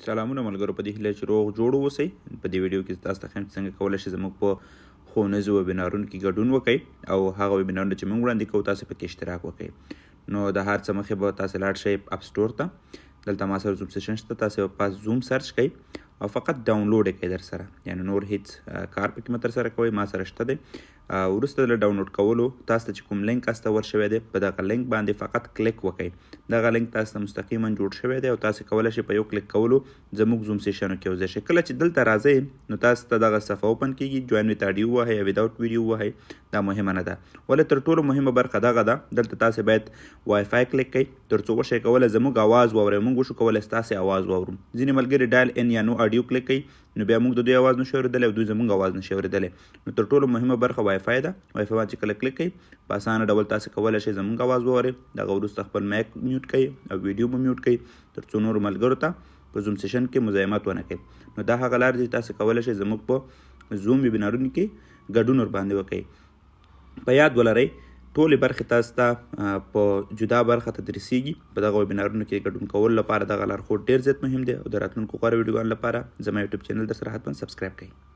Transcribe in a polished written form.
سلامونه ملګرو، په دې هیله چې روغ جوړ اوسئ. په دې ویډیو کې تاسو ته ښیم چې څنګه کولی شئ زموږ په ښوونیزو ویبینارونو کې ګډون وکړئ او هغه ویبینارونه چې موږ وړاندې کوو تاسو پکې اشتراک وکړئ. نو د هر څه مخکې به تاسو لاړ شئ اپ سټور ته. دلته ما سره زوم سیشن شته، تاسو په زوم سرچ کړئ او فقط ډاونلوډ یې کړئ در سره، یعنی نور هیڅ کار پکې مه تر سره کوئ. ما سره شته دی. وروسته له ډاونلوډ کولو تاسو ته چې کوم لینک استول شوی دی په دغه لینک باندې فقط کلیک وکړئ. دغه لینک تاسو ته مستقیما جوړ شوی دی او تاسو کولی شئ په یو کلیک کولو زموږ زوم سیشنو کې یوځای شئ. کله چې دلته راځئ نو تاسو ته دغه صفحه اوپن کیږي، جوین ویت اډیو ووهئ یا وداوټ ویډیو ووهئ. دا مهمه نه ده، ولې تر ټولو مهمه برخه دغه ده. دلته تاسو باید وای فای کلیک کړئ تر څو وشئ کولی زموږ اواز واورئ. موږ وشو کولی ستاسې اواز واورو. ځینې ملګري ډایل ان یا نو اډیو کلیک کوي، نو بیا موږ د دوی اواز نشو اورېدلی او دوی زموږ اواز نشي اورېدلی. نو تر ټولو مهمه برخه وای فای ده. وای فای باندې چې کله کلیک کوئ په اسانه ډول تاسو کولی شئ زموږ اواز واورئ. دغه وروسته خپل مایک میوټ کړئ او ویډیو به میوټ کړئ تر څو نورو ملګرو ته په زوم سیشن کې مزاحمت ونه کړئ. نو دا هغه لار دی چې تاسو کولی شئ زموږ په زوم ویبینارونو کې ګډون ورباندې وکړئ. په یاد ولرئ ټولې برخې تاسو ته په جدا برخه تدریسیږي. په دغه ویبینارونو کې ګډون کولو لپاره دغه لارښود ډېر زیات مهم دی او د راتلونکو غوره ویډیوګانو لپاره زما یوټیوب چینل در سره حتما سبسکرایب کړئ.